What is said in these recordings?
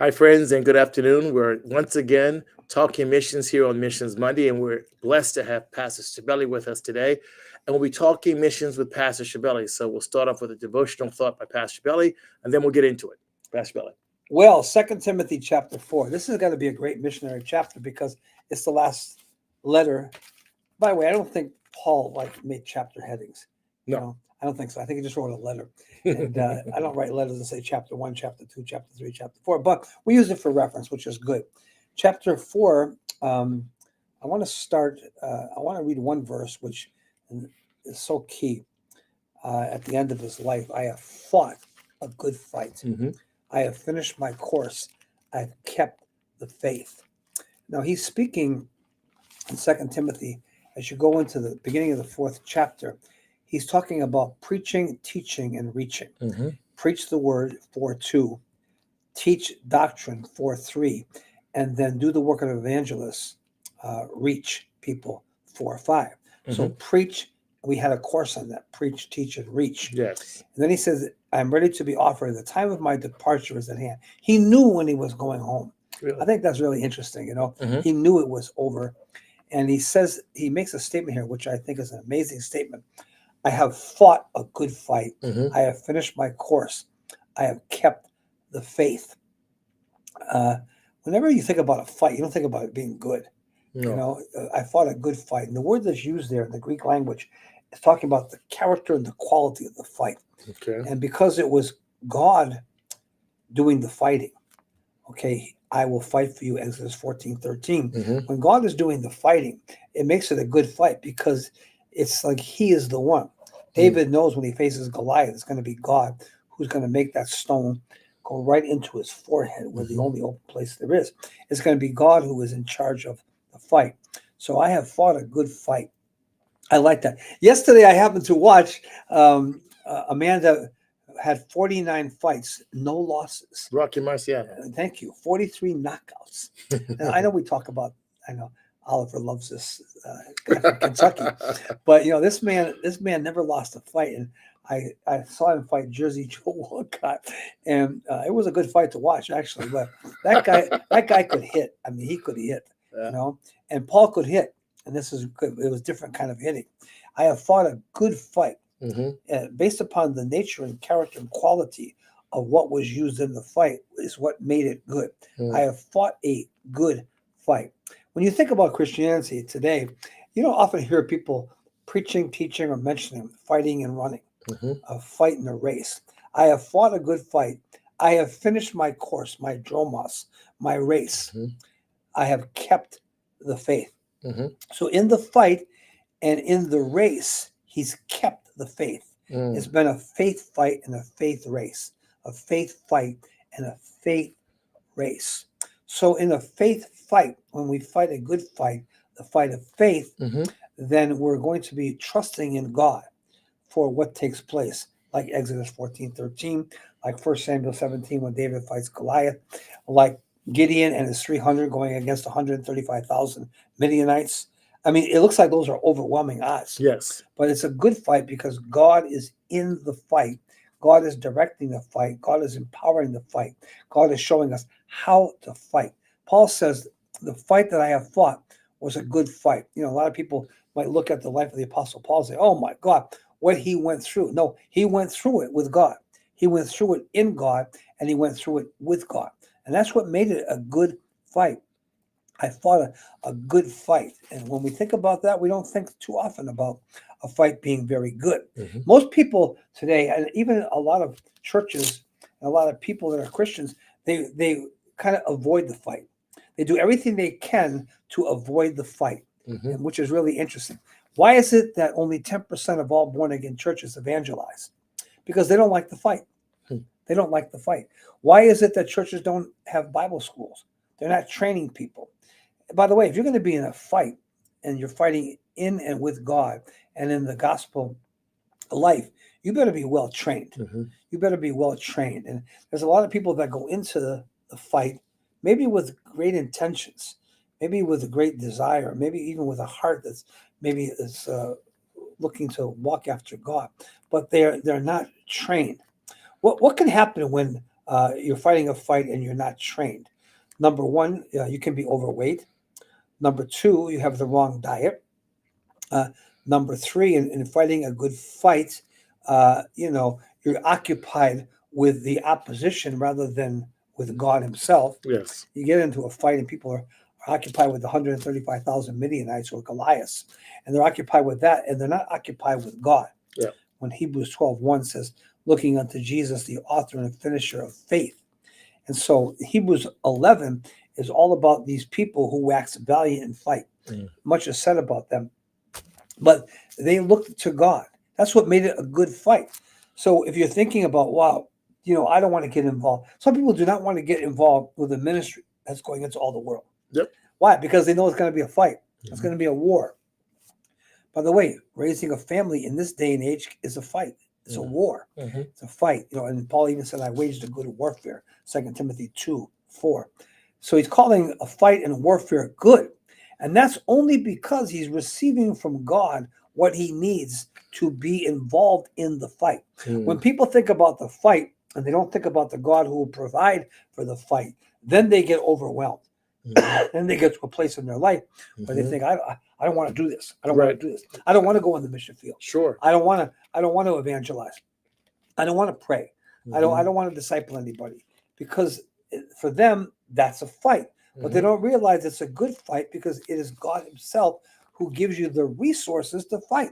Hi, friends, and good afternoon. We're once again talking missions here on Missions Monday, and we're blessed to have Pastor Scibelli with us today. And we'll be talking missions with Pastor Scibelli. So we'll start off with a devotional thought by Pastor Scibelli, and then we'll get into it. Pastor Scibelli. Well, 2 Timothy chapter 4. This is going to be a great missionary chapter because it's the last letter. By the way, I don't think Paul made chapter headings. No. I don't think so. I think he just wrote a letter. And I don't write letters that say chapter 1, chapter 2, chapter 3, chapter 4, but we use it for reference, which is good. Chapter 4, I want to read one verse, which is so key. At the end of his life, I have fought a good fight. Mm-hmm. I have finished my course. I've kept the faith. Now, he's speaking in 2 Timothy. As you go into the beginning of the 4th chapter, he's talking about preaching, teaching, and reaching. Mm-hmm. Preach the word 4:2, teach doctrine 4:3, and then do the work of evangelists, reach people 4:5. Mm-hmm. So preach, we had a course on that, preach, teach, and reach. Yes. And then he says, I'm ready to be offered. The time of my departure is at hand. He knew when he was going home. Really? I think that's really interesting. Mm-hmm. He knew it was over. And he says, he makes a statement here, which I think is an amazing statement. I have fought a good fight. Mm-hmm. I have finished my course. I have kept the faith. Whenever you think about a fight, you don't think about it being good. No. I fought a good fight. And the word that's used there in the Greek language is talking about the character and the quality of the fight. Okay. And because it was God doing the fighting, okay, I will fight for you, Exodus 14:13. Mm-hmm. When God is doing the fighting, it makes it a good fight because it's like he is the one. David knows when he faces Goliath, it's going to be God who's going to make that stone go right into his forehead where the only open place there is. It's going to be God who is in charge of the fight. So I have fought a good fight. I like that. Yesterday, I happened to watch Amanda had 49 fights, no losses. Rocky Marciano. Thank you. 43 knockouts. And I know we talk about, I know Oliver loves this from Kentucky, but this man never lost a fight. And I saw him fight Jersey Joe Walcott, and it was a good fight to watch actually. But that guy could hit. I mean, he could hit, and Paul could hit. And this is good. It was different kind of hitting. I have fought a good fight. Mm-hmm. Based upon the nature and character and quality of what was used in the fight is what made it good. Mm-hmm. I have fought a good fight. When you think about Christianity today, you don't often hear people preaching, teaching, or mentioning fighting and running, a fight in a race. I have fought a good fight. I have finished my course, my dromos, my race. Mm-hmm. I have kept the faith. Mm-hmm. So in the fight and in the race, he's kept the faith. It's been a faith fight and a faith race, a faith fight and a faith race. So in a faith fight, when we fight a good fight, the fight of faith, then we're going to be trusting in God for what takes place, like Exodus 14:13, like 1 Samuel 17 when David fights Goliath, like Gideon and his 300 going against 135,000 Midianites. I mean, it looks like those are overwhelming odds. Yes. But it's a good fight because God is in the fight. God is directing the fight. God is empowering the fight. God is showing us how to fight. Paul says, the fight that I have fought was a good fight. A lot of people might look at the life of the Apostle Paul and say, oh my God, what he went through. No, he went through it with God. He went through it in God, and he went through it with God. And that's what made it a good fight. I fought a good fight. And when we think about that, we don't think too often about a fight being very good. Mm-hmm. Most people today, and even a lot of churches, and a lot of people that are Christians, they kind of avoid the fight. They do everything they can to avoid the fight, which is really interesting. Why is it that only 10% of all born-again churches evangelize? Because they don't like the fight. They don't like the fight. Why is it that churches don't have Bible schools? They're not training people. By the way, if you're going to be in a fight and you're fighting in and with God and in the gospel life, you better be well trained. You better be well trained. And there's a lot of people that go into the fight, maybe with great intentions, maybe with a great desire, maybe even with a heart that's maybe is looking to walk after God, but they're not trained. What can happen when you're fighting a fight and you're not trained. Number one, you can be overweight. Number two, you have the wrong diet. Number three, in fighting a good fight, you're occupied with the opposition rather than with God himself. Yes. You get into a fight and people are occupied with 135,000 Midianites or Goliaths, and they're occupied with that, and they're not occupied with God. Yeah. When Hebrews 12:1 says, looking unto Jesus, the author and finisher of faith. And so Hebrews 11 is all about these people who wax valiant in fight. Much is said about them, but they looked to God. That's what made it a good fight. So if you're thinking about, wow, I don't want to get involved. Some people do not want to get involved with a ministry that's going into all the world. Yep. Why? Because they know it's going to be a fight. It's going to be a war. By the way, raising a family in this day and age is a fight. It's a war. It's a fight. And Paul even said, I waged a good warfare, 2 Timothy 2:4. So he's calling a fight and warfare good. And that's only because he's receiving from God what he needs to be involved in the fight. When people think about the fight and they don't think about the God who will provide for the fight, then they get overwhelmed. Then they get to a place in their life where they think, I don't want to do this. I don't want to do this. I don't want to go on the mission field. Sure. I don't want to evangelize. I don't want to pray. I don't want to disciple anybody, because for them that's a fight. But they don't realize it's a good fight because it is God himself who gives you the resources to fight.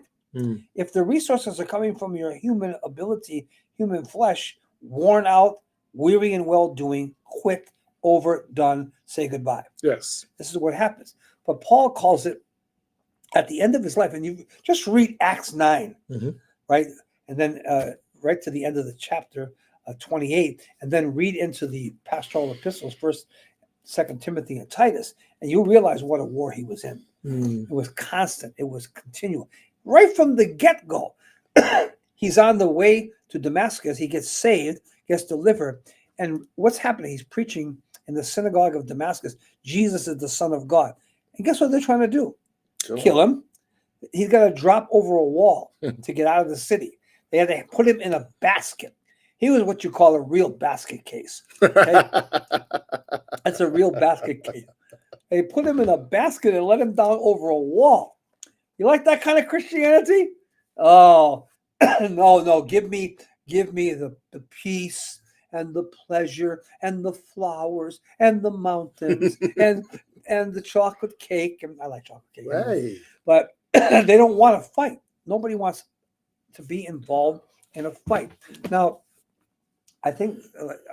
If the resources are coming from your human ability, human flesh, worn out, weary and well-doing, quit, over, done, say goodbye. Yes. This is what happens. But Paul calls it at the end of his life, and you just read Acts 9, right? And then right to the end of the chapter 28, and then read into the pastoral epistles, 1st, 2nd Timothy, and Titus, and you realize what a war he was in. It was constant. It was continual. Right from the get-go, he's on the way to Damascus. He gets saved, gets delivered, and what's happening? He's preaching in the synagogue of Damascus. Jesus is the Son of God. And guess what they're trying to do? Sure. Kill him. He's got to drop over a wall to get out of the city. They had to put him in a basket. He was what you call a real basket case. Okay? That's a real basket case. They put him in a basket and let him down over a wall. You like that kind of Christianity? Oh, no. Give me the peace and the pleasure and the flowers and the mountains and the chocolate cake. And I like chocolate cake. Right. But they don't want to fight. Nobody wants to be involved in a fight. Now, I think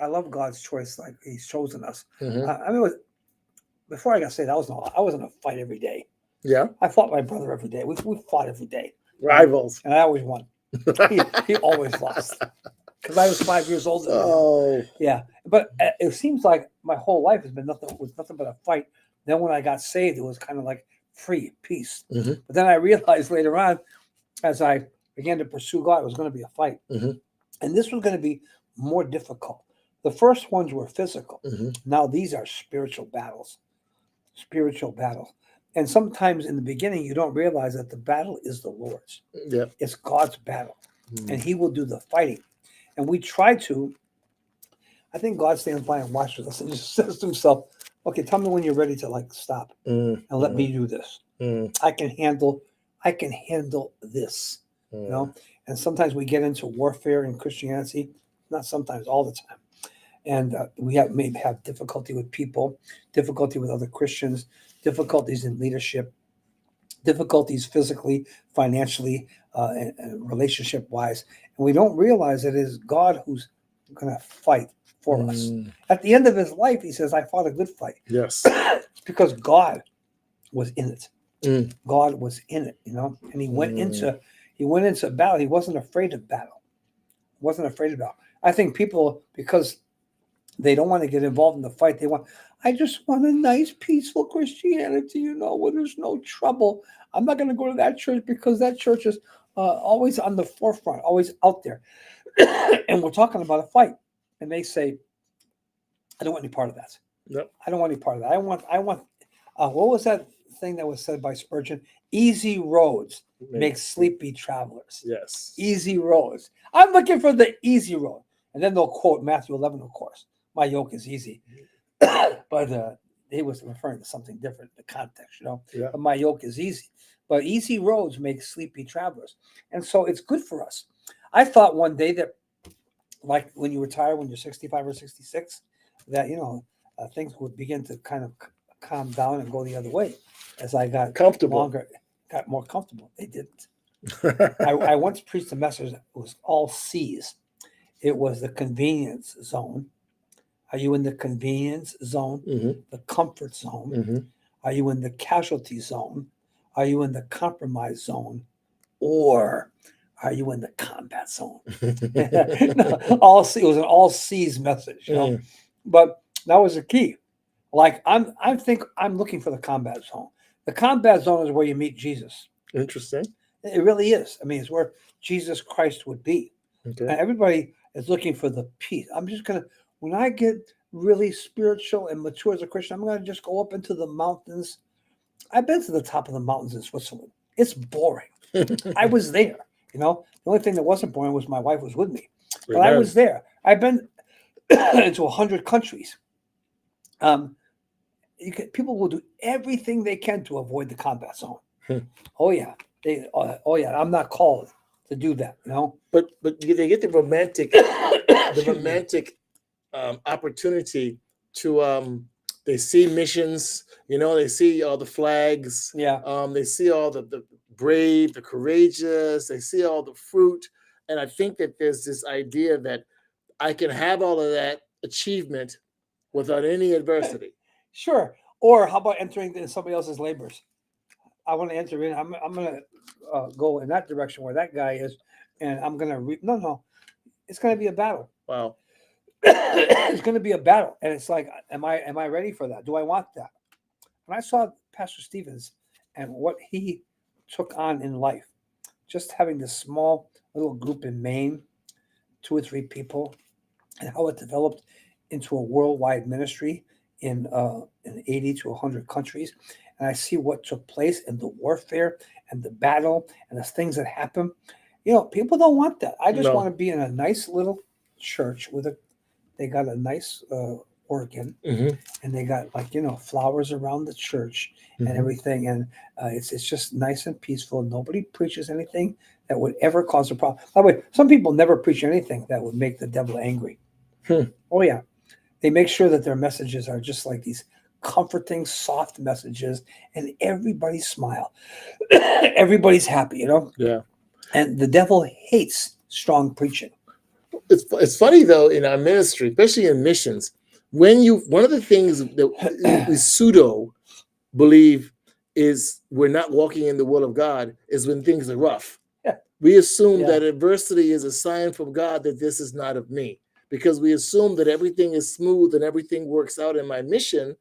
I love God's choice, like he's chosen us. Before I got saved, I was in a fight every day. Yeah. I fought my brother every day. We fought every day. Rivals. And I always won. He always lost. Because I was 5 years older than him. Oh. Yeah. But it seems like my whole life has been nothing but a fight. Then when I got saved, it was kind of like free, peace. But then I realized later on, as I began to pursue God, it was going to be a fight. And this was going to be more difficult. The first ones were physical. Now these are spiritual battles. And sometimes in the beginning, you don't realize that the battle is the Lord's. Yeah. It's God's battle. And he will do the fighting. And we try to, I think God stands by and watches us and just says to himself, okay, tell me when you're ready to stop and let me do this. I can handle this, And sometimes we get into warfare in Christianity, not sometimes, all the time. And we maybe have difficulty with people, difficulty with other Christians, difficulties in leadership, difficulties physically, financially, and relationship-wise. And we don't realize that it is God who's going to fight for us. At the end of his life, he says, I fought a good fight. Yes. Because God was in it. God was in it, and he went into battle. He wasn't afraid of battle. I think people, because they don't want to get involved in the fight, I just want a nice, peaceful Christianity, where there's no trouble. I'm not going to go to that church because that church is always on the forefront, always out there. And we're talking about a fight. And they say, I don't want any part of that. Yep. I don't want any part of that. I want, what was that thing that was said by Spurgeon? Easy roads make sleepy travelers. Yes. Easy roads. I'm looking for the easy road. And then they'll quote Matthew 11, of course. My yoke is easy. But he was referring to something different, the context, Yeah. But my yoke is easy. But easy roads make sleepy travelers. And so it's good for us. I thought one day that, like when you retire, when you're 65 or 66, that, things would begin to kind of calm down and go the other way as I got Comfortable. got more comfortable. They didn't. I once preached a message that was all C's. It was the convenience zone. Are you in the convenience zone? Mm-hmm. The comfort zone? Mm-hmm. Are you in the casualty zone? Are you in the compromise zone? Or are you in the combat zone? No, it was an all C's message, But that was the key. Like I'm looking for the combat zone. The combat zone is where you meet Jesus. Interesting. It really is. I mean, it's where Jesus Christ would be. Okay. And everybody is looking for the peace. I'm just gonna, when I get really spiritual and mature as a Christian, I'm gonna just go up into the mountains. I've been to the top of the mountains in Switzerland. It's boring. I was there. The only thing that wasn't boring was my wife was with me. But I was there. I've been into 100 countries. People will do everything they can to avoid the combat zone. Oh yeah, I'm not called to do that. But they get the romantic opportunity to they see missions. They see all the flags. Yeah. They see all the brave, the courageous. They see all the fruit, and I think that there's this idea that I can have all of that achievement without any adversity. Sure. Or how about entering in somebody else's labors? I want to enter in. I'm going to go in that direction where that guy is, and I'm going to no. It's going to be a battle. Wow. It's going to be a battle, and it's like, am I ready for that? Do I want that? When I saw Pastor Stevens and what he took on in life, just having this small little group in Maine, 2 or 3 people, and how it developed into a worldwide ministry in 80 to 100 countries. And I see what took place in the warfare and the battle and the things that happen. People don't want that. I just want to be in a nice little church they got a nice organ, and they got flowers around the church and everything. And it's just nice and peaceful. Nobody preaches anything that would ever cause a problem. By the way, some people never preach anything that would make the devil angry. Oh yeah. They make sure that their messages are just like these comforting, soft messages, and everybody smile. Everybody's happy, Yeah. And the devil hates strong preaching. It's funny though, in our ministry, especially in missions, one of the things that we pseudo believe is we're not walking in the will of God is when things are rough. Yeah. We assume that adversity is a sign from God that this is not of me. Because we assume that everything is smooth and everything works out in my mission,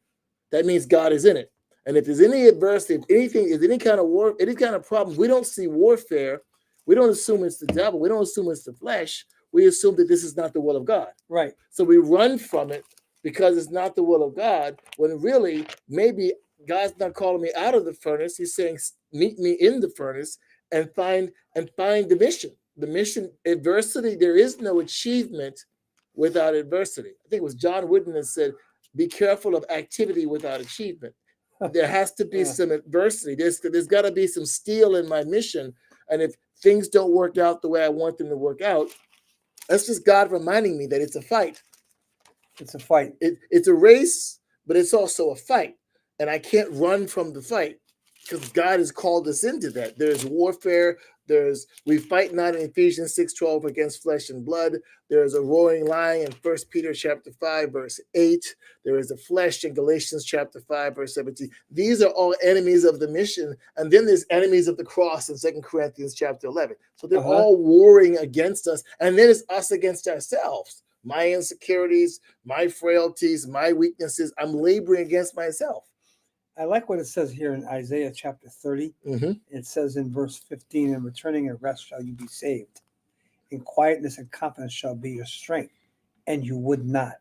that means God is in it. And if there's any adversity, if any kind of war, any kind of problem, we don't see warfare. We don't assume it's the devil. We don't assume it's the flesh. We assume that this is not the will of God. Right. So we run from it because it's not the will of God, when really maybe God's not calling me out of the furnace. He's saying, meet me in the furnace and find the mission. The mission, adversity, there is no achievement without adversity. I think it was John Wooden that said, be careful of activity without achievement. There has to be some adversity. There's got to be some steel in my mission. And if things don't work out the way I want them to work out, that's just God reminding me that it's a fight. It's a fight. It's a race, but it's also a fight. And I can't run from the fight because God has called us into that. There's warfare. We fight not in Ephesians 6:12 against flesh and blood. There's a roaring lion in 1 Peter chapter 5, verse 8. There is a flesh in Galatians chapter 5, verse 17. These are all enemies of the mission. And then there's enemies of the cross in 2 Corinthians chapter 11. So they're all warring against us. And then it's us against ourselves. My insecurities, my frailties, my weaknesses. I'm laboring against myself. I like what it says here in Isaiah chapter 30. It says in verse 15, in returning and rest shall you be saved. In quietness and confidence shall be your strength. And you would not.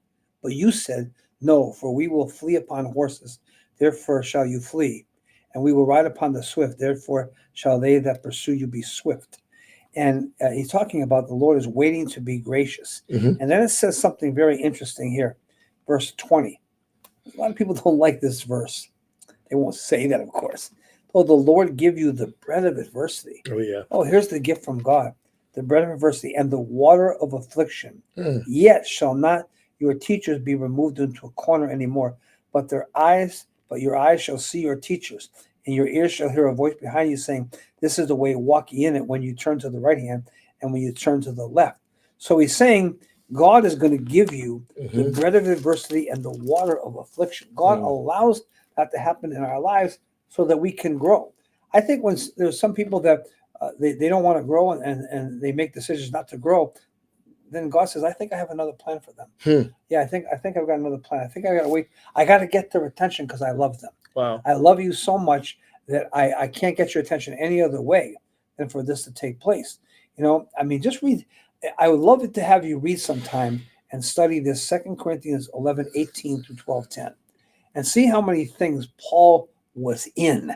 But you said, no, for we will flee upon horses. Therefore shall you flee. And we will ride upon the swift. Therefore shall they that pursue you be swift. And he's talking about the Lord is waiting to be gracious. Mhm. And then it says something very interesting here, verse 20. A lot of people don't like this verse. They won't say that, of course. Oh, the Lord give you the bread of adversity. Oh, yeah. Oh, here's the gift from God, the bread of adversity and the water of affliction. Mm. Yet shall not your teachers be removed into a corner anymore, but your eyes shall see your teachers, and your ears shall hear a voice behind you saying, this is the way, walk ye in it, when you turn to the right hand and when you turn to the left. So he's saying God is going to give you the bread of adversity and the water of affliction. God allows that to happen in our lives so that we can grow. I think when there's some people that they don't want to grow and they make decisions not to grow, then God says, I think I have another plan for them. Yeah, I think I've got another plan. I think I got to wait. I got to get their attention because I love them. Wow. I love you so much that I can't get your attention any other way than for this to take place. You know, I mean, just read. I would love it to have you read sometime and study this 2 Corinthians 11:18 through 12:10 and see how many things Paul was in.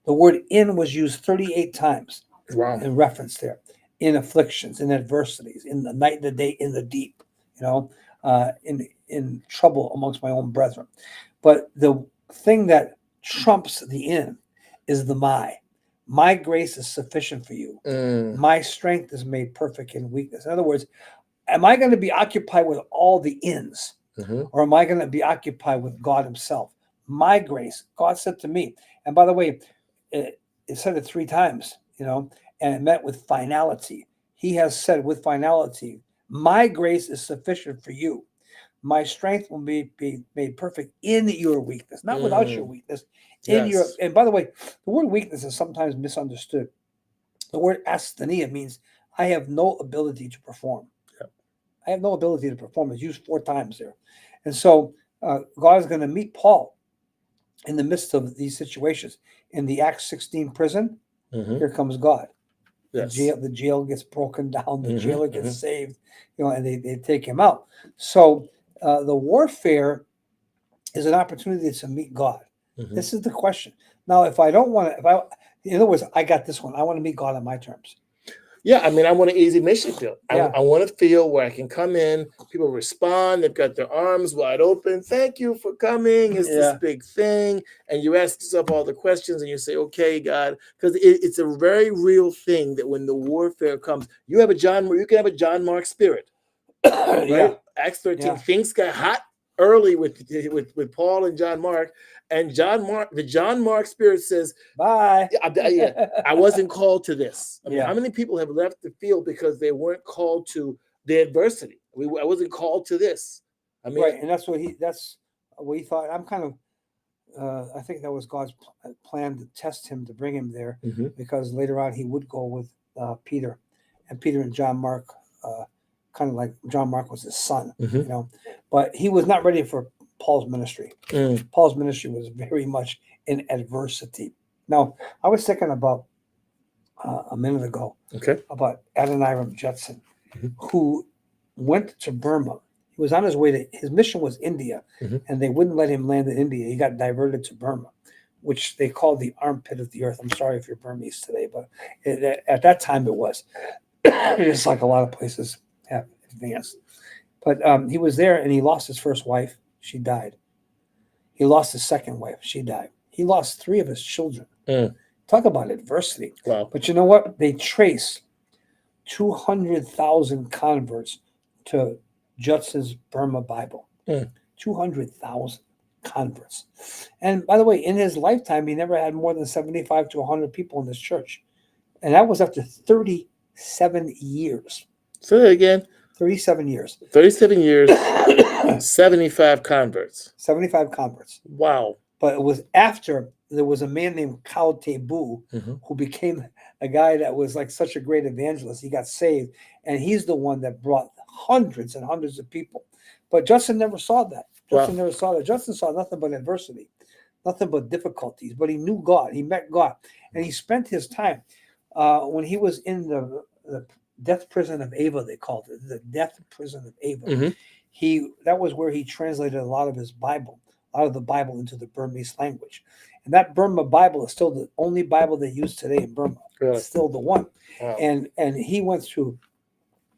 The word in was used 38 times in reference there. In afflictions, in adversities, in the night, the day, in the deep, you know, in trouble amongst my own brethren. But the thing that trumps the in is the my. My grace is sufficient for you. My strength is made perfect in weakness. In other words, am I going to be occupied with all the ins, or am I going to be occupied with God himself? My grace, God said to me, and by the way, it said it 3 times, you know, and it meant with finality. He has said with finality, my grace is sufficient for you. My strength will be made perfect in your weakness, not without your weakness. And by the way, the word weakness is sometimes misunderstood. The word asthenia means I have no ability to perform. Yep. I have no ability to perform. It's used 4 times there. And so God is going to meet Paul in the midst of these situations. In the Acts 16 prison, here comes God. Yes. The jail gets broken down. The jailer gets saved, you know, and they take him out. So the warfare is an opportunity to meet God. This is the question. Now, if I don't want to, in other words, I got this one. I want to meet God on my terms. Yeah, I mean, I want an easy mission field. Yeah. I want to feel where I can come in, people respond, they've got their arms wide open. Thank you for coming. It's this big thing. And you ask yourself all the questions and you say, okay, God, because it's a very real thing that when the warfare comes, you can have a John Mark spirit. Right? Yeah. Acts 13, things got hot early with Paul and John Mark. And the John Mark spirit says, bye. I wasn't called to this. I mean, how many people have left the field because they weren't called to the adversity? I wasn't called to this. I mean, right, and that's what he thought. I'm kind of, I think that was God's plan to test him, to bring him there, because later on he would go with Peter, and Peter and John Mark, kind of like John Mark was his son, you know, but he was not ready for Paul's ministry. Paul's ministry was very much in adversity. Now, I was thinking about a minute ago about Adoniram Judson, who went to Burma. He was on his way his mission was India, and they wouldn't let him land in India. He got diverted to Burma, which they called the armpit of the earth. I'm sorry if you're Burmese today, but at that time it was. It's like a lot of places have advanced. But he was there, and he lost his first wife. She died. He lost his second wife. She died. He lost 3 of his children. Talk about adversity. Wow. But you know what? They trace 200,000 converts to Judson's Burma Bible. 200,000 converts. And by the way, in his lifetime, he never had more than 75 to 100 people in his church. And that was after 37 years. Say that again. 37 years. 37 years, 75 converts. 75 converts. Wow. But it was after there was a man named Kao Tebu who became a guy that was like such a great evangelist. He got saved, and he's the one that brought hundreds and hundreds of people. But Judson never saw that. Judson saw nothing but adversity, nothing but difficulties. But he knew God. He met God. And he spent his time when he was in the death prison of Ava, they called it, the death prison of Ava. That was where he translated a lot of the Bible into the Burmese language. And that Burma Bible is still the only Bible they use today in Burma. Really? It's still the one. Wow. And he went through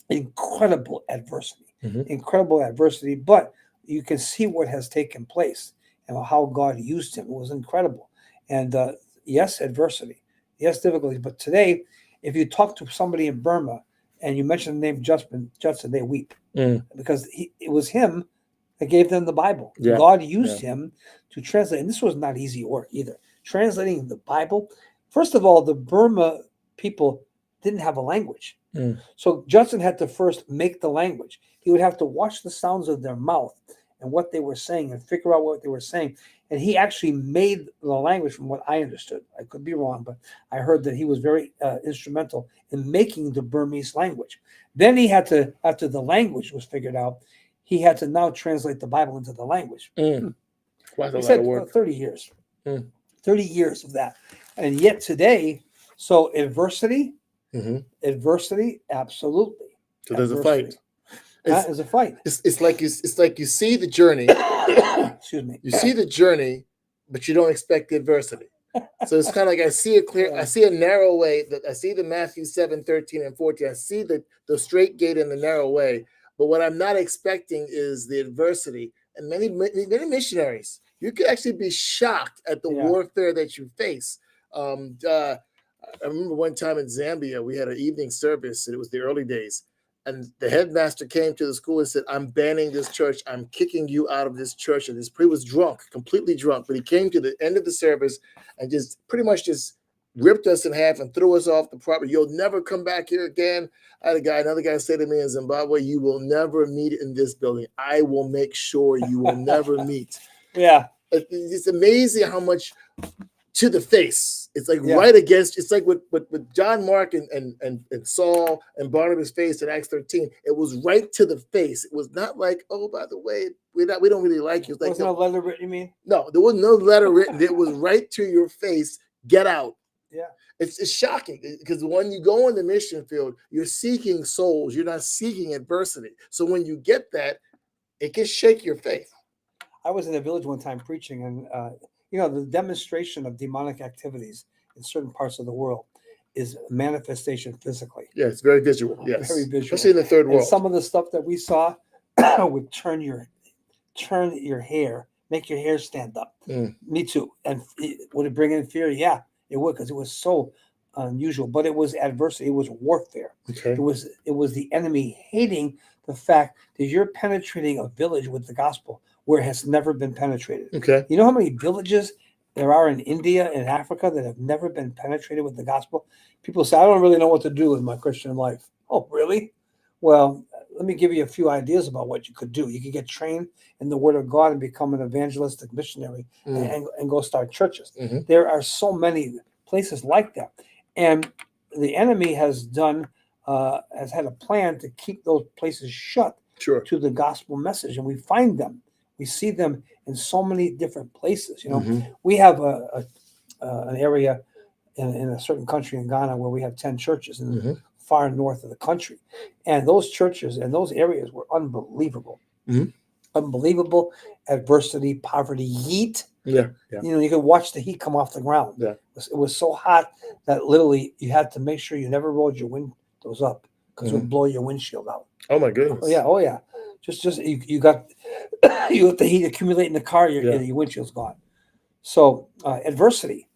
incredible adversity, Mhm. but you can see what has taken place and how God used him. It was incredible. And yes, adversity, yes, difficulties. But today, if you talk to somebody in Burma and you mention the name Judson, they weep because it was him that gave them the Bible. Yeah. God used him to translate. And this was not easy work either. Translating the Bible. First of all, the Burma people didn't have a language. So Judson had to first make the language. He would have to watch the sounds of their mouth and what they were saying and figure out what they were saying. And he actually made the language from what I understood. I could be wrong, but I heard that he was very instrumental in making the Burmese language. Then he had to, after the language was figured out, he had to now translate the Bible into the language. Quite a He lot said of work. 30 years. 30 years of that. And yet today, so adversity, absolutely. So there's a fight. There's a fight. It's like you see the journey. Excuse me. You see the journey, but you don't expect the adversity. So it's kind of like I see a clear, I see a narrow way. That I see the Matthew 7, 13, and 14. I see the straight gate and the narrow way. But what I'm not expecting is the adversity. And many missionaries, you could actually be shocked at the warfare that you face. I remember one time in Zambia, we had an evening service, and it was the early days. And the headmaster came to the school and said, "I'm banning this church. I'm kicking you out of this church." And he was drunk, completely drunk. But he came to the end of the service and just pretty much just ripped us in half and threw us off the property. "You'll never come back here again." I had another guy say to me in Zimbabwe, "You will never meet in this building. I will make sure you will never meet." Yeah. It's amazing how much to the face. It's like right against. It's like with John Mark and Saul and Barnabas faced in Acts 13. It was right to the face. It was not like, "Oh, by the way, we don't really like you." It's like, was no letter written, you mean? No, there was no letter written. It was right to your face. Get out. Yeah. It's shocking because when you go on the mission field, you're seeking souls. You're not seeking adversity. So when you get that, it can shake your faith. I was in a village one time preaching, and the demonstration of demonic activities in certain parts of the world is a manifestation physically. Yeah, it's very visual. Yes, very visual, especially in the third world. And some of the stuff that we saw would turn your hair, make your hair stand up. Me too. And would it bring in fear? Yeah, it would, because it was so unusual. But it was adversity. It was warfare. Okay. It was the enemy hating the fact that you're penetrating a village with the gospel where it has never been penetrated. Okay. You know how many villages there are in India and Africa that have never been penetrated with the gospel? People say, "I don't really know what to do with my Christian life." Oh, really? Well, let me give you a few ideas about what you could do. You could get trained in the Word of God and become an evangelistic missionary and go start churches. There are so many places like that. And the enemy has had a plan to keep those places shut to the gospel message. And we find them. We see them in so many different places. We have an area in a certain country in Ghana where we have 10 churches in the far north of the country. And those churches and those areas were unbelievable. Unbelievable adversity, poverty, heat. Yeah. You could watch the heat come off the ground. Yeah. It was so hot that literally you had to make sure you never rolled your windows up because it would blow your windshield out. Oh my goodness. Oh yeah. Just you got the heat accumulate in the car, your windshield's gone. So adversity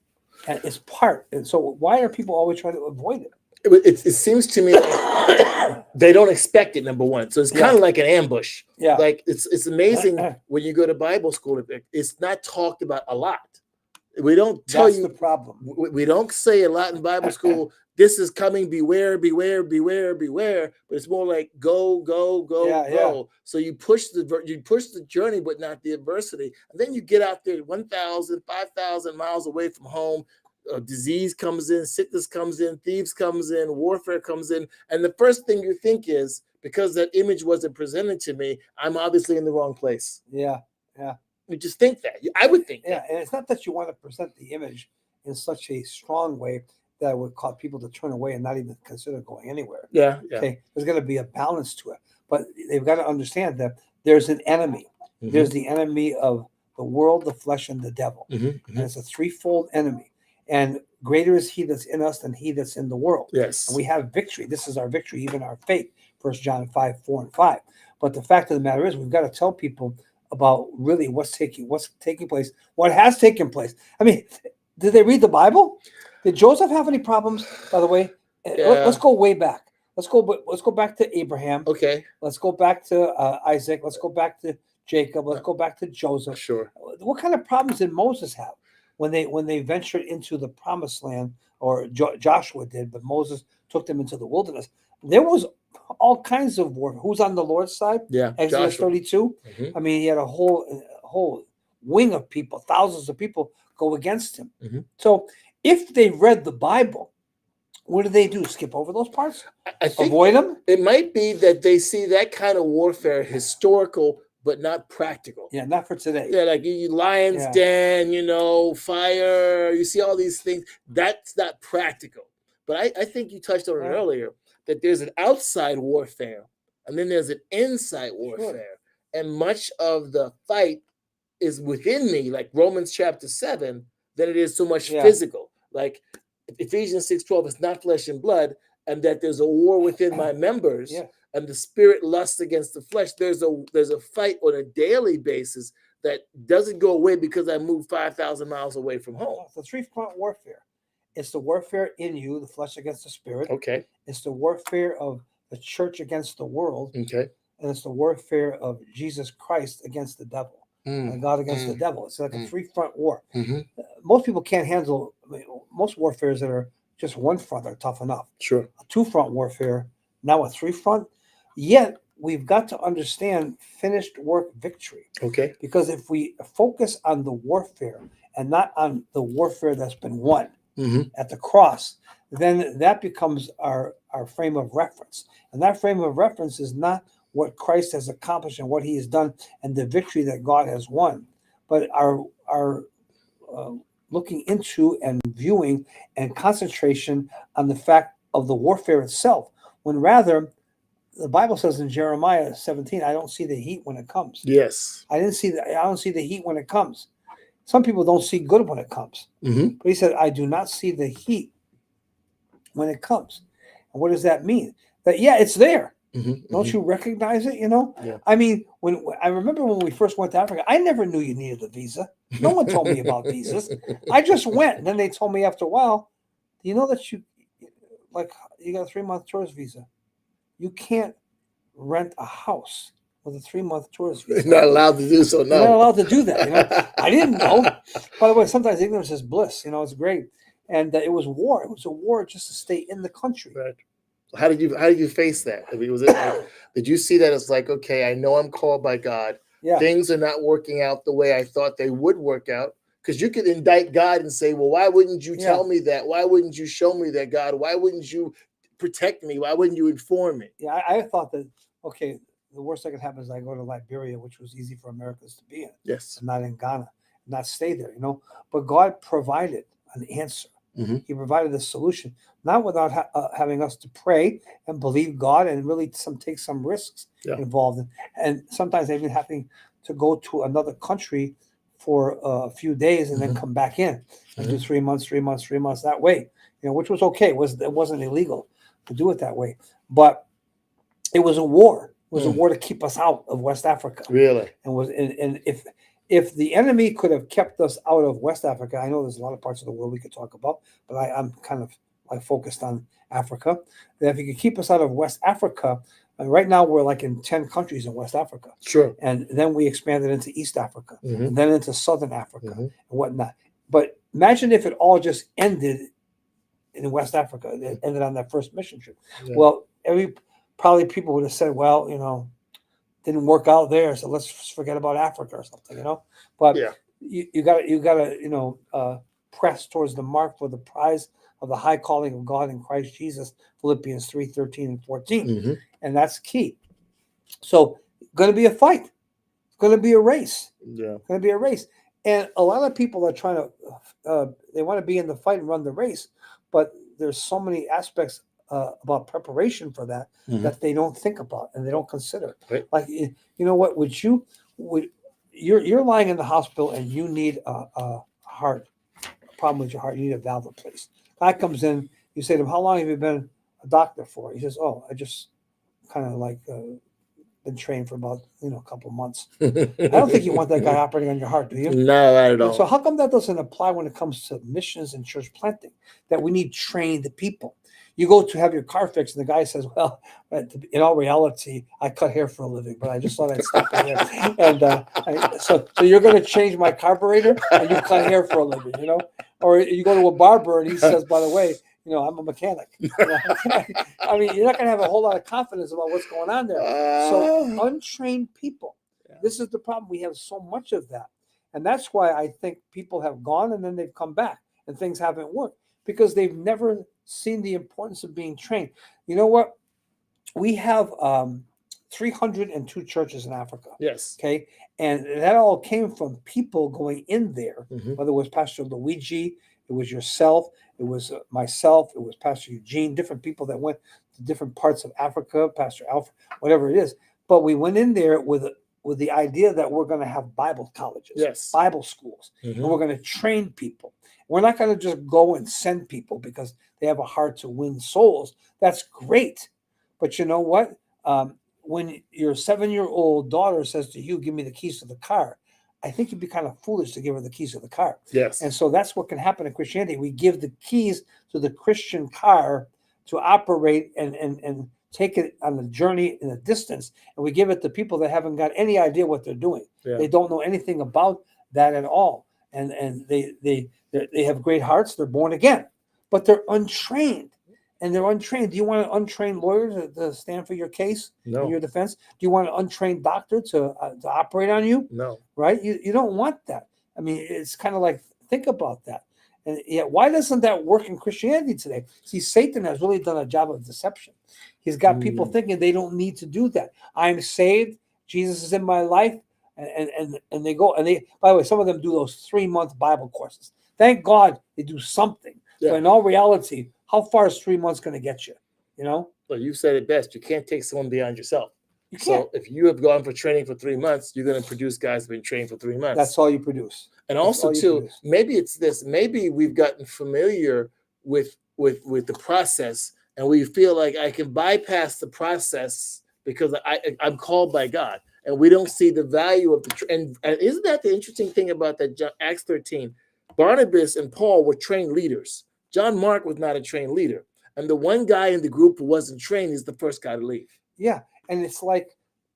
is part. And so why are people always trying to avoid it? It seems to me like they don't expect it, number one. So it's kind of like an ambush. Yeah. Like it's amazing when you go to Bible school, it's not talked about a lot. We don't tell That's you the problem. We don't say a lot in Bible school. This is coming, beware, beware, beware, beware. But it's more like go, go, go, go. Yeah. So you push the journey, but not the adversity. And then you get out there 1,000, 5,000 miles away from home. Disease comes in, sickness comes in, thieves comes in, warfare comes in. And the first thing you think is, because that image wasn't presented to me, I'm obviously in the wrong place. Yeah. You just think that. I would think that. that. And it's not that you want to present the image in such a strong way that would cause people to turn away and not even consider going anywhere. Yeah. Okay. There's going to be a balance to it. But they've got to understand that there's an enemy. There's the enemy of the world, the flesh, and the devil. And it's a threefold enemy. And greater is he that's in us than he that's in the world. Yes. And we have victory. This is our victory, even our faith. 1 John 5, 4 and 5. But the fact of the matter is, we've got to tell people about really what's taking place, what has taken place. I mean, did they read the Bible? Did Joseph have any problems? By the way, let's go way back. Let's go back to Abraham. Okay. Let's go back to Isaac. Let's go back to Jacob. Let's go back to Joseph. Sure. What kind of problems did Moses have when they ventured into the promised land, or Joshua did, but Moses took them into the wilderness? There was all kinds of war. Who's on the Lord's side? Yeah. Exodus Joshua. 32. I mean, he had a whole wing of people, thousands of people go against him. So if they read the Bible, what do they do? Skip over those parts? I think Avoid them? it might be that they see that kind of warfare historical, but not practical. Yeah, not for today. Yeah, like you lion's den, fire. You see all these things. That's not practical. But I think you touched on it earlier, that there's an outside warfare, and then there's an inside warfare. And much of the fight is within me, like Romans chapter 7, than it is so much physical. Like Ephesians 6:12, it's not flesh and blood, and that there's a war within my members, and the spirit lusts against the flesh. There's a fight on a daily basis that doesn't go away because I moved 5,000 miles away from home. It's a three-front warfare. It's the warfare in you, the flesh against the spirit. Okay. It's the warfare of the church against the world. Okay. And it's the warfare of Jesus Christ against the devil. And God against the devil. It's like a three-front war. Most people can't handle, most warfares that are just one front are tough enough. Sure. A two-front warfare, now a three-front. Yet we've got to understand finished work victory. Okay. Because if we focus on the warfare and not on the warfare that's been won at the cross, then that becomes our frame of reference. And that frame of reference is not what Christ has accomplished and what he has done and the victory that God has won, but our looking into and viewing and concentration on the fact of the warfare itself, when rather the Bible says in Jeremiah 17, I don't see the heat when it comes. Yes. I don't see the heat when it comes. Some people don't see good when it comes. But he said, I do not see the heat when it comes. And what does that mean? That, it's there. Don't you recognize it? Yeah. I mean, when I remember when we first went to Africa, I never knew you needed a visa. No one told me about visas. I just went, and then they told me after a while, do you know that you got a 3-month tourist visa? You can't rent a house with a 3-month tourist visa. You're not allowed to do so. No, you're not allowed to do that. I didn't know. By the way, sometimes ignorance is bliss. It's great. And it was war. It was a war just to stay in the country. Right. How did you face that? I mean, was it like, did you see that as like, okay, I know I'm called by God. Yeah. Things are not working out the way I thought they would work out. Because you could indict God and say, well, why wouldn't you tell me that? Why wouldn't you show me that, God? Why wouldn't you protect me? Why wouldn't you inform me? Yeah, I thought that, okay, the worst that could happen is I go to Liberia, which was easy for Americans to be in. Yes. Not in Ghana, not stay there, But God provided an answer. He provided a solution, not without having us to pray and believe God and really take some risks involved. And sometimes even having to go to another country for a few days and then come back in and do 3 months that way, which was okay. It wasn't illegal to do it that way, but it was a war. It was a war to keep us out of West Africa. Really? And if the enemy could have kept us out of West Africa, I know there's a lot of parts of the world we could talk about, but I'm kind of focused on Africa. That if he could keep us out of West Africa, right now we're like in 10 countries in West Africa. Sure. And then we expanded into East Africa, and then into Southern Africa and whatnot. But imagine if it all just ended in West Africa. It ended on that first mission trip. Yeah. Well, probably people would have said, well, didn't work out there, so let's forget about Africa or something, But you got to press towards the mark for the prize of the high calling of God in Christ Jesus, Philippians 3:13 and 14, and that's key. So, going to be a fight. It's going to be a race. Yeah, going to be a race, and a lot of people are trying to. They want to be in the fight and run the race, but there's so many aspects about preparation for that that they don't think about and they don't consider. Right. Like, what would you're lying in the hospital and you need a heart problem with your heart. You need a valve replaced. Guy comes in. You say to him, "How long have you been a doctor for?" He says, "Oh, I just kind of like been trained for about a couple of months." I don't think you want that guy operating on your heart, do you? No, not at all. So how come that doesn't apply when it comes to missions and church planting? That we need trained people. You go to have your car fixed, and the guy says, "Well, in all reality, I cut hair for a living, but I just thought I'd stop in here." And so you're going to change my carburetor, and you cut hair for a living, Or you go to a barber, and he says, "By the way, I'm a mechanic." I mean, you're not going to have a whole lot of confidence about what's going on there. So untrained people. Yeah. This is the problem. We have so much of that. And that's why I think people have gone and then they've come back and things haven't worked because they've never seen the importance of being trained. You know what? We have 302 churches in Africa. Yes. Okay. And that all came from people going in there, Mhm. whether it was Pastor Luigi, it was yourself, it was myself, it was Pastor Eugene, different people that went to different parts of Africa, Pastor Alfred, whatever it is. But we went in there with the idea that we're going to have Bible colleges, Yes. Bible schools, Mhm. and we're going to train people. We're not going to just go and send people because they have a heart to win souls. That's great. But you know what? When your 7-year-old daughter says to you, "Give me the keys to the car," I think you'd be kind of foolish to give her the keys to the car. Yes. And so that's what can happen in Christianity. We give the keys to the Christian car to operate and take it on a journey in a distance. And we give it to people that haven't got any idea what they're doing. Yeah. They don't know anything about that at all. And they have great hearts. They're born again, but they're untrained. And they're untrained. Do you want an untrained lawyer to stand for your case No. in your defense? Do you want an untrained doctor to operate on you? No. Right? You don't want that. I mean, it's kind of like, think about that. And yet, why doesn't that work in Christianity today? See, Satan has really done a job of deception. He's got people thinking they don't need to do that. I'm saved. Jesus is in my life. And they go, and they, by the way, some of them do those 3-month Bible courses. Thank God they do something. Yeah. But in all reality, how far is 3 months going to get you? Well, you said it best. You can't take someone beyond yourself. You can't. So if you have gone for training for 3 months, you're going to produce guys who've been trained for 3 months. That's all you produce. And That's also, all you too, produce. maybe it's this. Maybe we've gotten familiar with the process, and we feel like I can bypass the process because I'm called by God, and we don't see the value of the. And isn't that the interesting thing about that Acts 13? Barnabas and Paul were trained leaders. John Mark was not a trained leader, and the one guy in the group who wasn't trained is the first guy to leave. Yeah, and it's like,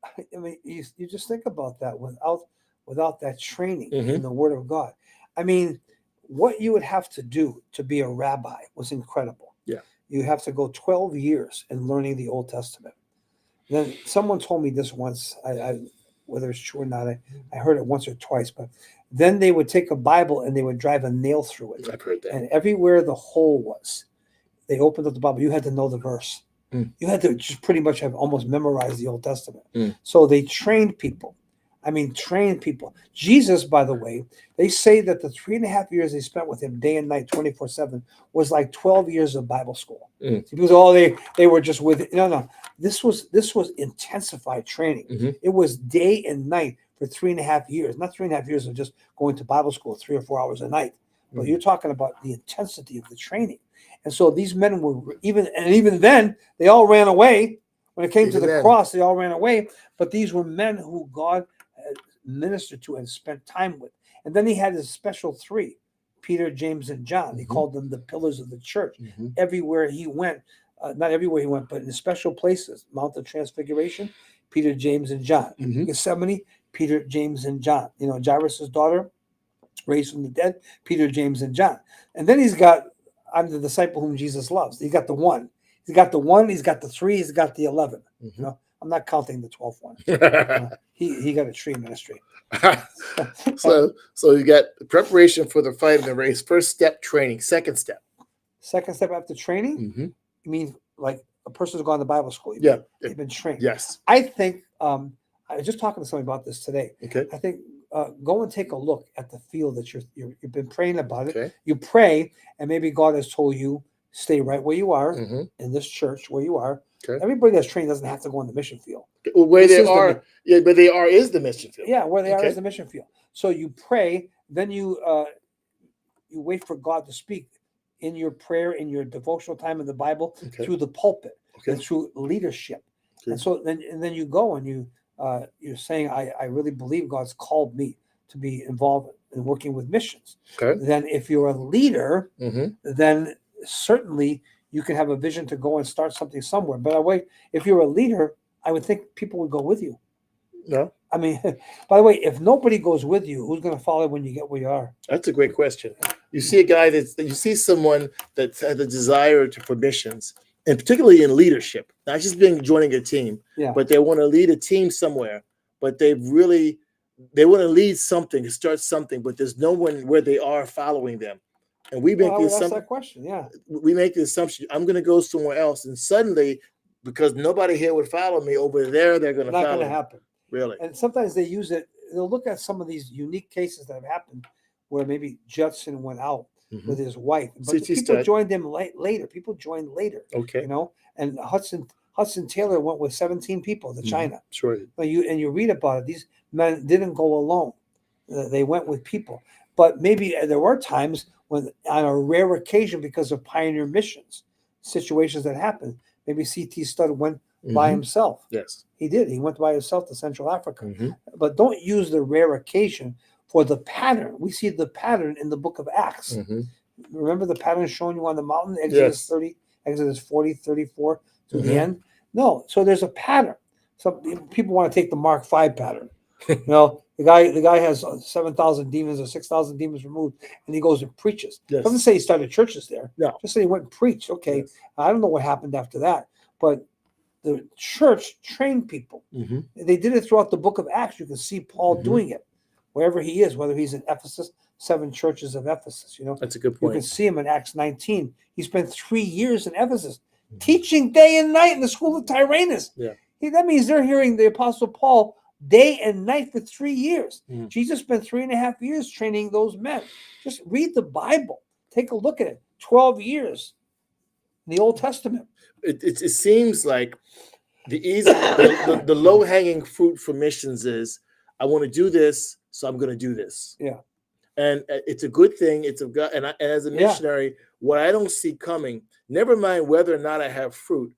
I mean, you just think about that without that training in the Word of God. I mean, what you would have to do to be a rabbi was incredible. Yeah, you have to go 12 years in learning the Old Testament. Then someone told me this once. I whether it's true or not, I heard it once or twice. But then they would take a Bible and they would drive a nail through it. I've heard that. And everywhere the hole was, they opened up the Bible. You had to know the verse. You had to just pretty much have almost memorized the Old Testament. So they trained people. I mean, trained people. Jesus, by the way, they say that the 3.5 years they spent with him day and night, 24/7, was like 12 years of Bible school. People say, they were just with it. No. This was intensified training. It was day and night for 3.5 years. Not 3.5 years of just going to Bible school 3 or 4 hours a night. But you're talking about the intensity of the training. And so these men were even then, they all ran away. When it came to the cross, they all ran away. But these were men who God ministered to and spent time with. And then he had his special three, Peter, James, and John. He called them the pillars of the church. Everywhere he went, not everywhere he went, but in special places, Mount of Transfiguration, Peter, James, and John. Gethsemane, Peter, James, and John. Jairus' daughter, raised from the dead, Peter, James, and John. And then he's got, I'm the disciple whom Jesus loves. He's got the one. He's got the one, he's got the 3, he's got the 11. I'm not counting the 12th one. He got a tree ministry. So you got preparation for the fight and the race. First step, training. Second step After training? You mean like a person's gone to Bible school? They've been trained. Yes. I think, I was just talking to somebody about this today. Okay. I think go and take a look at the field that you've been praying about it. Okay. You pray, and maybe God has told you stay right where you are Hmm. in this church where you are. Okay. Everybody that's trained doesn't have to go on the mission field. Well, where This they is the are, yeah, but they are is the mission field. Yeah, where they are Okay. is the mission field. So you pray, then you wait for God to speak in your prayer, in your devotional time in the Bible, Okay. through the pulpit and Okay. through leadership. Okay. And so then you go and you're saying, I really believe God's called me to be involved in working with missions. Okay. Then if you're a leader, Hmm. then certainly you can have a vision to go and start something somewhere. But if you're a leader, I would think people would go with you. No, I mean, by the way, if nobody goes with you, who's going to follow when you get where you are? that's a great question. You see a guy you see someone that has a desire for missions, and particularly in leadership, not just joining a team, Yeah. but they want to lead a team somewhere, but they want to lead something, start something, but there's no one where they are following them. And we make Well, I the would ask assumption, that question. Yeah. we make the assumption, I'm going to go somewhere else, and suddenly, because nobody here would follow me, over there they're going to Not follow going to me. happen. Really? And sometimes they use it. They'll look at some of these unique cases that have happened where maybe Judson went out Mhm. with his wife, but CT people stud. joined him later. People joined later, Okay. you know. And Hudson Taylor went with 17 people to Mhm. China. Sure. You read about it. These men didn't go alone; they went with people. But maybe there were times when, on a rare occasion, because of pioneer missions, situations that happened, maybe CT Stud went by Mhm. himself. Yes. He did. He went by himself to Central Africa. Mhm. But don't use the rare occasion for the pattern. We see the pattern in the book of Acts. Mhm. Remember the pattern shown you on the mountain, Exodus Yes. 30, Exodus 40, 34 to the Mhm. end? No. So there's a pattern. Some people want to take the Mark 5 pattern. You know, the guy has 7,000 demons or 6,000 demons removed, and he goes and preaches. Yes. Doesn't say he started churches there. No. Just say he went and preached. Okay. Yes. I don't know what happened after that, but the church trained people. Mhm. They did it throughout the book of Acts. You can see Paul Mhm. doing it wherever he is, whether he's in Ephesus, 7 churches of Ephesus. You know, That's a good you can point. see him in Acts 19. He spent 3 years in Ephesus Mhm. teaching day and night in the school of Tyrannus. Yeah. That means they're hearing the Apostle Paul day and night for 3 years. Mhm. Jesus spent 3.5 years training those men. Just read the Bible. Take a look at it. 12 years in the Old Testament. It seems like the low hanging fruit for missions is, I want to do this, so I'm going to do this. Yeah. And it's a good thing. And as a Yeah. missionary, what I don't see coming, never mind whether or not I have fruit,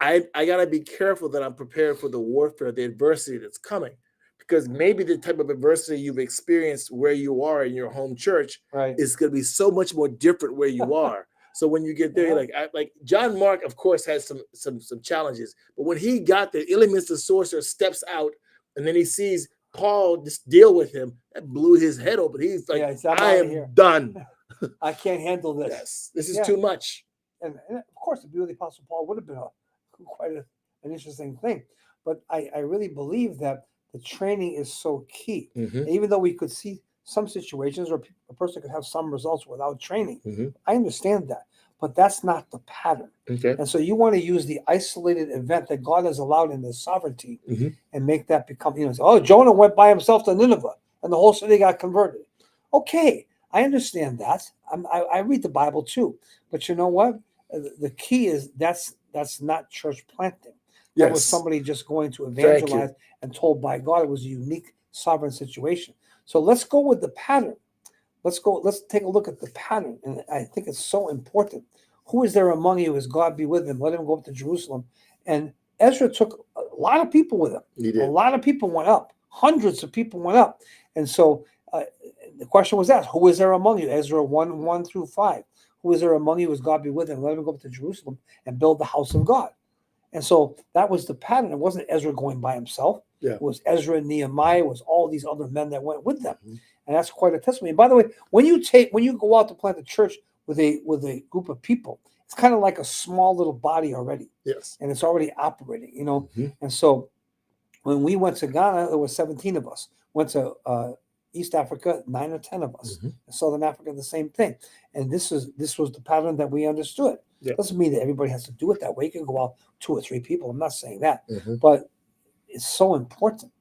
I got to be careful that I'm prepared for the warfare, the adversity that's coming. Because maybe the type of adversity you've experienced where you are in your home church Right. is going to be so much more different where you are. So when you get there, Yeah. like John Mark, of course, has some challenges. But when he got there, Elymas the sorcerer steps out, and then he sees Paul just deal with him. That blew his head open. He's like, Yeah, he said, "I'm I outta am here. done. I can't handle this." Yes, this is Yeah. too much. And of course, to be with the Apostle Paul would have been quite an interesting thing. But I really believe that the training is so key. Mhm. And even though we could see some situations where a person could have some results without training, Mhm. I understand that. But that's not the pattern. Okay. And so you want to use the isolated event that God has allowed in His sovereignty Mhm. and make that become, say, oh, Jonah went by himself to Nineveh and the whole city got converted. Okay, I understand that. I read the Bible too. But you know what? The key is that's not church planting. That was Yes. somebody just going to Thank you. evangelize and told by God. It was a unique sovereign situation. So let's go with the pattern. Let's take a look at the pattern. And I think it's so important. Who is there among you? As God be with him? Let him go up to Jerusalem. And Ezra took a lot of people with him. He did. A lot of people went up. Hundreds of people went up. And so the question was asked, who is there among you? Ezra 1 through 5. Who is there among you? As God be with him? Let him go up to Jerusalem and build the house of God. And so that was the pattern. It wasn't Ezra going by himself. Yeah. It was Ezra and Nehemiah. It was all these other men that went with them. Mhm. And that's quite a testimony. And by the way, when you go out to plant a church with a group of people, it's kind of like a small little body already. Yes. And it's already operating, Mhm. And so when we went to Ghana, there were 17 of us. Went to East Africa, 9 or 10 of us. Mhm. In Southern Africa, the same thing. And this was the pattern that we understood. Yeah. Doesn't mean that everybody has to do it that way. You can go out 2 or 3 people. I'm not saying that. Mhm. But it's so important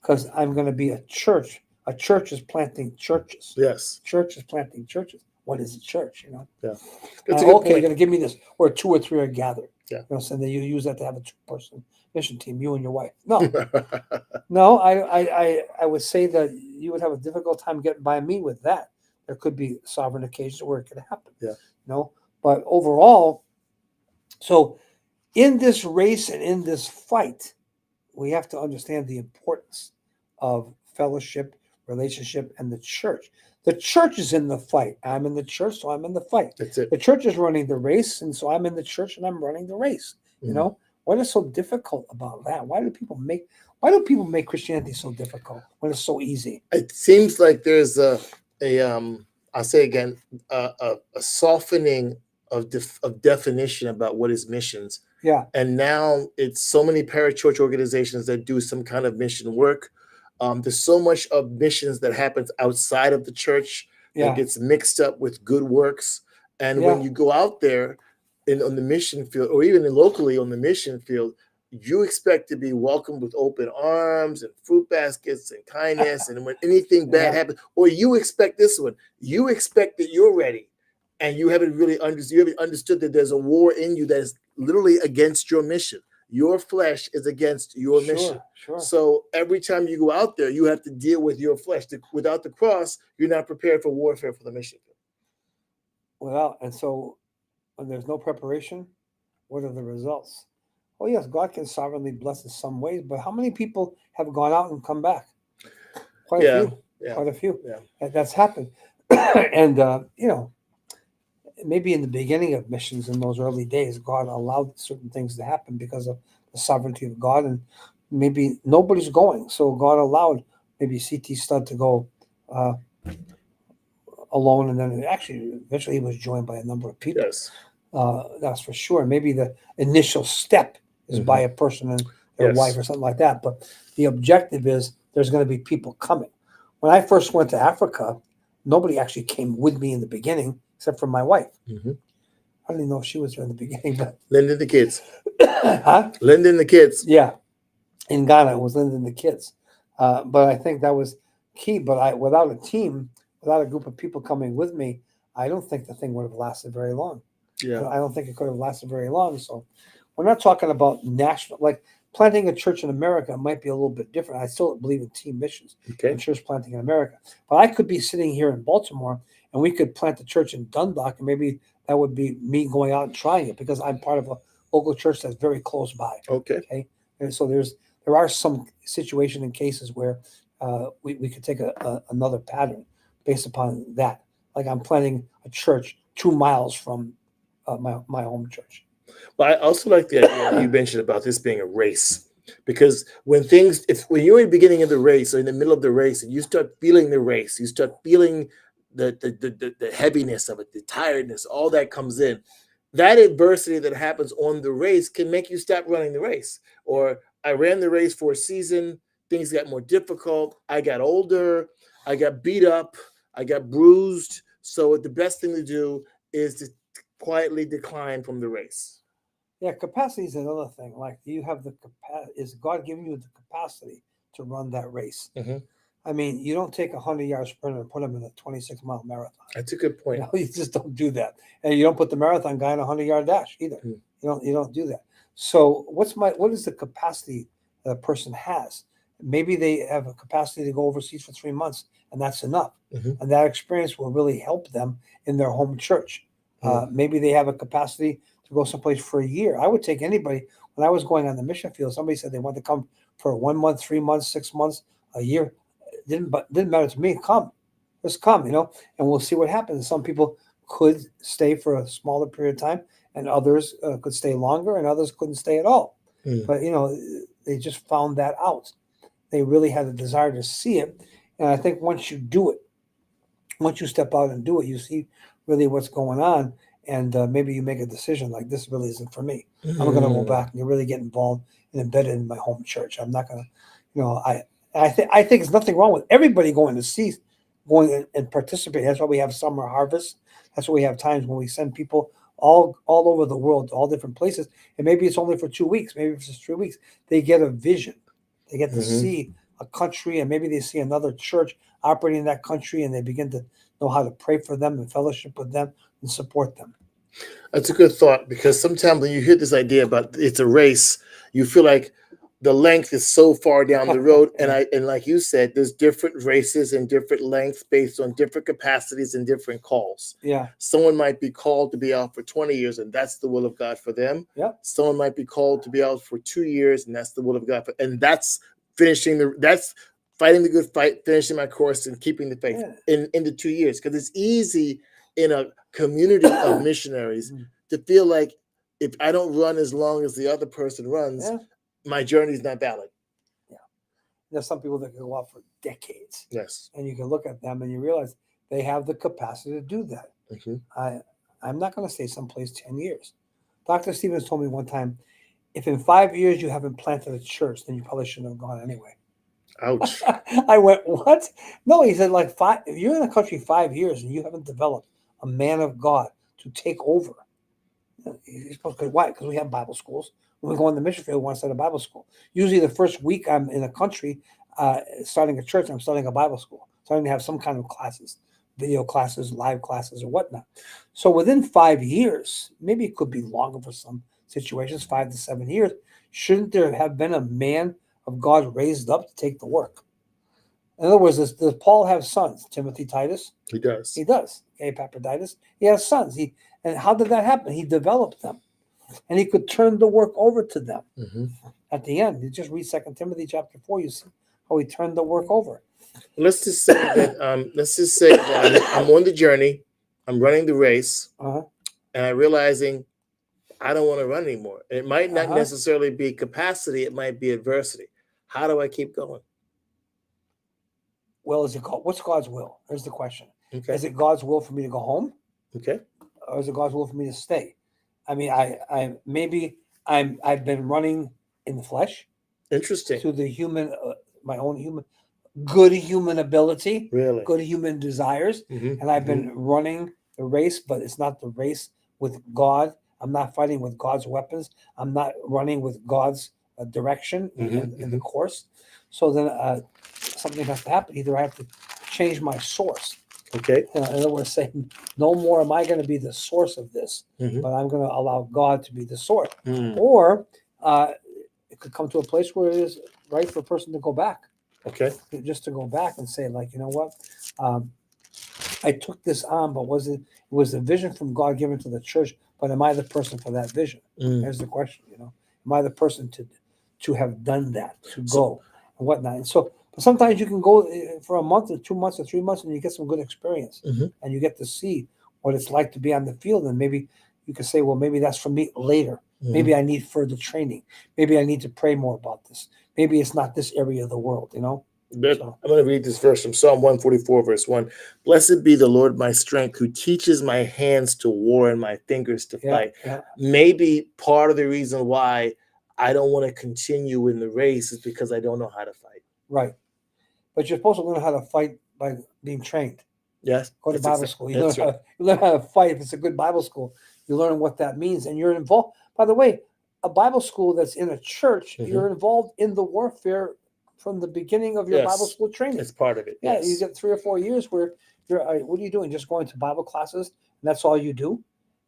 because I'm going to be a church. A church is planting churches. Yes. Church is planting churches. what is a church? Yeah. That's a good Okay, you're point. going to give me this, where 2 or 3 are gathered. Yeah. So then you use that to have a 2-person mission team, you and your wife. No, no, I would say that you would have a difficult time getting by me with that. There could be sovereign occasions where it could happen. Yeah. But overall, so in this race and in this fight, we have to understand the importance of fellowship, relationship, and the church. The church is in the fight. I'm in the church, so I'm in the fight. That's it. The church is running the race, and so I'm in the church and I'm running the race. Mhm. What is so difficult about that? Why do people make Christianity so difficult when it's so easy? It seems like there's I'll say again, a softening of definition about what is missions. Yeah, And now it's so many parachurch organizations that do some kind of mission work. There's so much of missions that happens outside of the church that yeah, gets mixed up with good works. And when yeah. you go out there on the mission field, or even locally on the mission field, you expect to be welcomed with open arms and fruit baskets and kindness. And when anything bad Yeah. happens, or you expect this one, you expect that you're ready, and you haven't really understood that there's a war in you that is literally against your mission. Your flesh is against your mission. Sure. So every time you go out there, you have to deal with your flesh. Without the cross, you're not prepared for warfare for the mission. And so when there's no preparation, what are the results? Oh yes, God can sovereignly bless in some ways, but how many people have gone out and come back? Quite a few. Yeah. Quite a few. Yeah. That's happened. And maybe in the beginning of missions in those early days, God allowed certain things to happen because of the sovereignty of God, and maybe nobody's going, so God allowed maybe CT Stud to go alone, and then eventually he was joined by a number of people. Yes. That's for sure. Maybe the initial step is by a person and their Yes. wife or something like that, but the objective is there's going to be people coming. When I first went to Africa, nobody actually came with me in the beginning except for my wife. Mhm. I don't even know if she was there in the beginning, but Linda and the kids. huh? Linda and the kids. Yeah, in Ghana, it was Linda and the kids. But I think that was key. But without a team, without a group of people coming with me, I don't think the thing would have lasted very long. Yeah. I don't think it could have lasted very long. So we're not talking about national, like planting a church in America might be a little bit different. I still believe in team missions Okay. and church planting in America. But I could be sitting here in Baltimore and we could plant a church in Dundalk, and maybe that would be me going out and trying it because I'm part of a local church that's very close by. Okay. And so there are some situations and cases where we could take another pattern based upon that. Like I'm planting a church 2 miles from my home church. But I also like the idea you mentioned about this being a race, because when you're in the beginning of the race or in the middle of the race and you start feeling the race, you start feeling the heaviness of it, the tiredness, all that comes in. That adversity that happens on the race can make you stop running the race. Or I ran the race for a season, things got more difficult, I got older, I got beat up, I got bruised. So the best thing to do is to quietly decline from the race. Yeah, capacity is another thing. Like you have the capacity. Is God giving you the capacity to run that race? Mhm. I mean, you don't take a 100-yard sprinter and put him in a 26-mile marathon. That's a good point. You just don't do that, and you don't put the marathon guy in a 100-yard dash either. Mm. You don't do that. So what is the capacity that a person has? Maybe they have a capacity to go overseas for 3 months, and that's enough. Mhm. And that experience will really help them in their home church. Maybe they have a capacity to go someplace for a year. I would take anybody. When I was going on the mission field, somebody said they wanted to come for 1 month, 3 months, 6 months, a year. Didn't matter to me. Just come, and we'll see what happens. Some people could stay for a smaller period of time, and others could stay longer, and others couldn't stay at all. Mm. But they just found that out. They really had a desire to see it, and I think once you do it, once you step out and do it, you see really what's going on, and maybe you make a decision like this really isn't for me. I'm going to go back and really get involved and embedded in my home church. I'm not going to, I think there's nothing wrong with everybody going and participate. That's why we have summer harvest. That's why we have times when we send people all over the world, to all different places. And maybe it's only for 2 weeks, maybe it's just 3 weeks. They get a vision. They get to see a country, and maybe they see another church operating in that country, and they begin to know how to pray for them and fellowship with them and support them. That's a good thought, because sometimes when you hear this idea about it's a race, you feel like the length is so far down the road. And like you said, there's different races and different lengths based on different capacities and different calls. Yeah. Someone might be called to be out for 20 years, and that's the will of God for them. Yep. Someone might be called to be out for 2 years, and that's the will of God and that's fighting the good fight, finishing my course, and keeping the faith in the 2 years. Because it's easy in a community of missionaries to feel like if I don't run as long as the other person runs, my journey is not valid. Yeah. There's some people that can go out for decades. Yes. And you can look at them and you realize they have the capacity to do that. I'm not going to say someplace 10 years. Dr. Stevens told me one time, if in 5 years you haven't planted a church, then you probably shouldn't have gone anyway. Ouch. I went, what? No, he said, like, if you're in a country 5 years and you haven't developed a man of God to take over, you're supposed to, why? Because we have Bible schools. When we go on the mission field, we want to start a Bible school. Usually the first week I'm in a country starting a church, I'm starting a Bible school, starting to have some kind of classes, video classes, live classes, or whatnot. So within 5 years, maybe it could be longer for some situations, 5 to 7 years, shouldn't there have been a man of God raised up to take the work? In other words, does Paul have sons? Timothy, Titus? He does. He does. Epaphroditus. He has sons. And how did that happen? He developed them. And he could turn the work over to them. At the end, you just read 2 Timothy chapter 4, you see how he turned the work over. Let's just say that I'm on the journey, I'm running the race, and I'm realizing I don't want to run anymore. It might not necessarily be capacity, it might be adversity. How do I keep going? Well, what's God's will? There's the question. Okay. Is it God's will for me to go home? Okay. Or is it God's will for me to stay? I mean, I've been running in the flesh. Interesting. To the human, my own good human ability, really good human desires, and I've been running the race, but it's not the race with God. I'm not fighting with God's weapons. I'm not running with God's direction in the course. So then something has to happen. Either I have to change my source. Okay. In other words, saying, no more am I going to be the source of this, but I'm going to allow God to be the source. Or it could come to a place where it is right for a person to go back. Okay. Just to go back and say, like, you know what? I took this on, but it was a vision from God given to the church, but am I the person for that vision? There's the question, Am I the person to have done that, to go and whatnot? And so, but sometimes you can go for a month or 2 months or 3 months and you get some good experience and you get to see what it's like to be on the field. And maybe you can say, well, maybe that's for me later. Maybe I need further training. Maybe I need to pray more about this. Maybe it's not this area of the world, So. I'm going to read this verse from Psalm 144, verse 1. Blessed be the Lord, my strength, who teaches my hands to war and my fingers to fight. Maybe part of the reason why I don't want to continue in the race is because I don't know how to fight. Right. But you're supposed to learn how to fight by being trained. Yes. Go to Bible school. You learn how to fight. If it's a good Bible school, you learn what that means. And you're involved. By the way, a Bible school that's in a church, you're involved in the warfare from the beginning of your Bible school training. It's part of it. Yeah, you get 3 or 4 years where what are you doing? Just going to Bible classes, and that's all you do?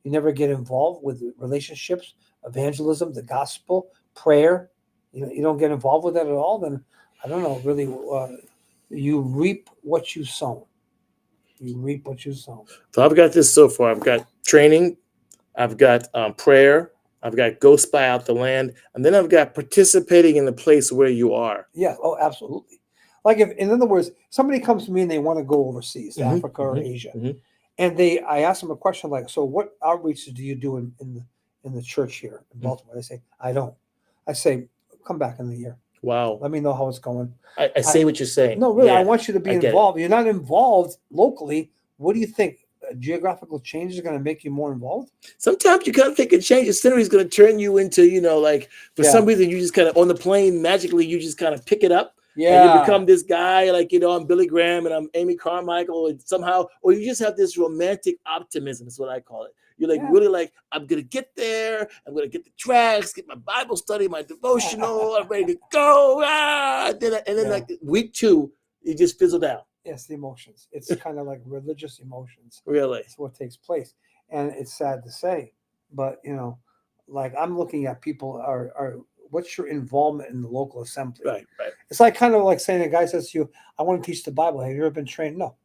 You never get involved with relationships, evangelism, the gospel, prayer. You don't get involved with that at all, then I don't know, really, you reap what you sow. You reap what you sow. So I've got this so far. I've got training, I've got prayer, I've got go spy out the land, and then I've got participating in the place where you are. Yeah, oh, absolutely. Like if, in other words, somebody comes to me and they want to go overseas, to Africa or Asia, and I ask them a question like, so what outreaches do you do in the church here in Baltimore? They say, I don't. I say, come back in a year. Wow. Let me know how it's going. I see what you're saying. No, really, I want you to be involved. You're not involved locally. What do you think? Geographical change is going to make you more involved? Sometimes you kind of think a change of scenery is going to turn you into, like for some reason you just kind of on the plane magically you just kind of pick it up. Yeah. And you become this guy like, I'm Billy Graham and I'm Amy Carmichael and somehow, or you just have this romantic optimism is what I call it. You're like really like, I'm going to get there. I'm going to get the tracks, get my Bible study, my devotional. I'm ready to go. And then like week 2, it just fizzled out. Yes, the emotions. It's kind of like religious emotions. Really? It's what takes place, and it's sad to say, but like I'm looking at people are what's your involvement in the local assembly? Right, right. It's like kind of like saying a guy says to you, "I want to teach the Bible. Have you ever been trained?" No,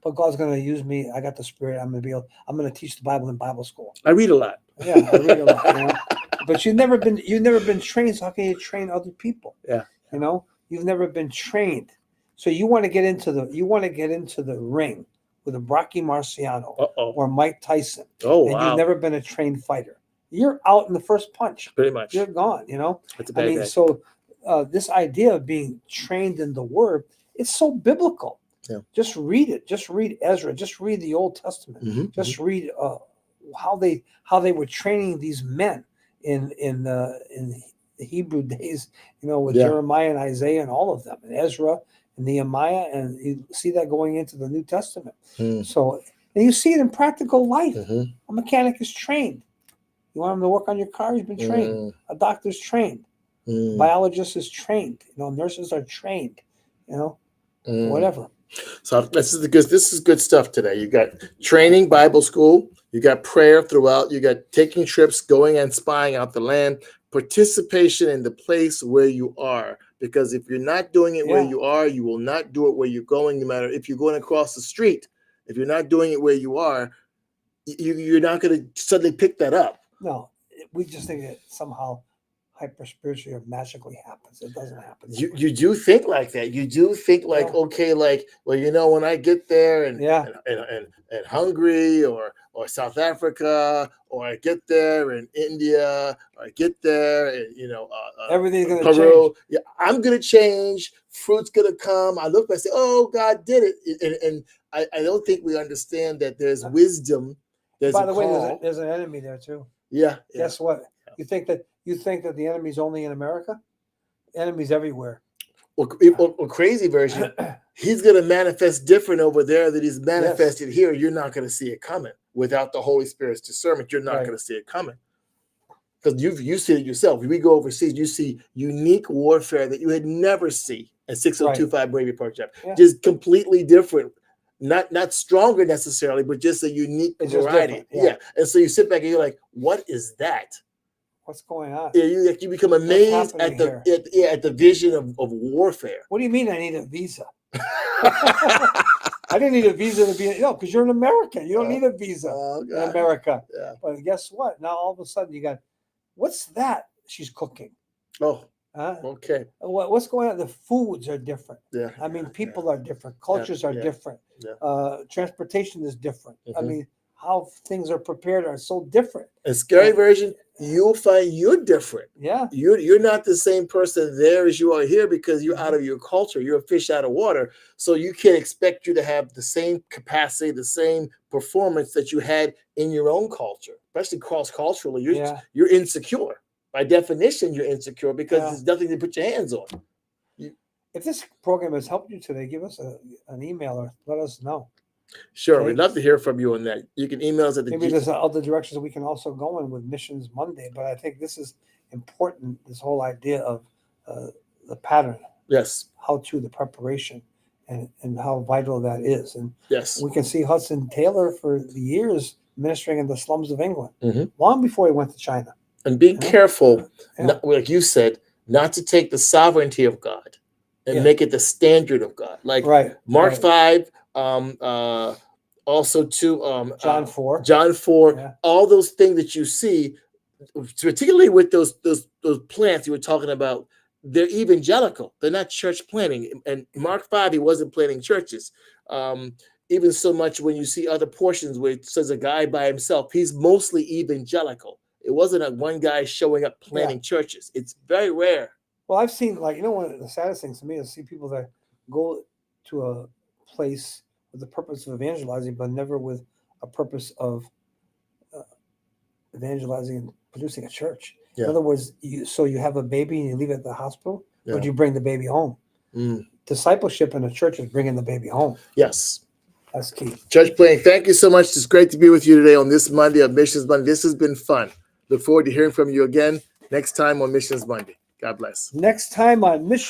but God's going to use me. I got the Spirit. I'm going to teach the Bible in Bible school. I read a lot. Yeah, I read a lot. But you've never been trained. So how can you train other people? Yeah. You've never been trained. So you want to get into the ring with a Rocky Marciano or Mike Tyson. Oh, and wow. You've never been a trained fighter. You're out in the first punch. Pretty much. You're gone. That's a bad day. So this idea of being trained in the Word, it's so biblical. Yeah. Just read it. Just read Ezra. Just read the Old Testament. Mm-hmm. Just read how they were training these men in the Hebrew days. With Jeremiah and Isaiah and all of them, and Ezra and Nehemiah, and you see that going into the New Testament. So, and you see it in practical life. A mechanic is trained. You want him to work on your car? He's been trained. A doctor's trained. Biologist is trained. Nurses are trained. Whatever. So this is good stuff today. You got training, Bible school. You got prayer throughout. You got taking trips, going and spying out the land, participation in the place where you are. Because if you're not doing it where you are, you will not do it where you're going. No matter if you're going across the street, if you're not doing it where you are, you're not going to suddenly pick that up. No, we just think that somehow hyper spiritually or magically happens. It doesn't happen. You do think like that. You do think like, okay, like, well, when I get there and Hungary or South Africa, or I get there in India, or I get there in everything's gonna Peru. change. Yeah, I'm gonna change. Fruit's gonna come. I look back and say, oh, God did it. And I don't think we understand that there's wisdom. By the way, there's an enemy there too. Yeah. Guess what? You think that the enemy's only in America? Enemies everywhere. Or crazy version, he's going to manifest different over there than he's manifested here. You're not going to see it coming. Without the Holy Spirit's discernment, you're not going to see it coming. Because you see it yourself. If we go overseas, you see unique warfare that you had never seen at 6025 Brady Park Drive. Yeah. Just completely different. Not stronger necessarily, but just a unique variety. Yeah. And so you sit back and you're like, what is that? What's going on? Yeah, you become amazed at the vision of warfare. What do you mean I need a visa? I didn't need a visa to be because you're an American. You don't need a visa in America. Yeah. But guess what? Now all of a sudden you got, what's that she's cooking? Oh, okay. What's going on? The foods are different. Yeah. I mean, people are different. Cultures are different. Yeah. Transportation is different. I mean, how things are prepared are so different. A scary version, you'll find you're different. Yeah. You're not the same person there as you are here because you're out of your culture. You're a fish out of water. So you can't expect you to have the same capacity, the same performance that you had in your own culture, especially cross-culturally. You're insecure. By definition, you're insecure because there's nothing to put your hands on. If this program has helped you today, give us an email or let us know. Sure, okay. We'd love to hear from you on that. You can email us at maybe there's other directions that we can also go in with Missions Monday, but I think this is important. This whole idea of the pattern, the preparation, and how vital that is. And we can see Hudson Taylor for the years ministering in the slums of England, long before he went to China. And being careful, like you said, not to take the sovereignty of God and make it the standard of God. Like Mark 5. Also to John 4, all those things that you see, particularly with those plants you were talking about, they're evangelical. They're not church planting. And Mark 5, he wasn't planting churches. Even so much when you see other portions where it says a guy by himself, he's mostly evangelical. It wasn't one guy showing up planting churches. It's very rare. Well, I've seen one of the saddest things to me is see people that go to a place with the purpose of evangelizing, but never with a purpose of evangelizing and producing a church. Yeah. In other words, you have a baby and you leave it at the hospital, or do you bring the baby home? Discipleship in a church is bringing the baby home. Yes. That's key. Church planting, thank you so much. It's great to be with you today on this Monday of Missions Monday. This has been fun. Look forward to hearing from you again next time on Missions Monday. God bless. Next time on Missions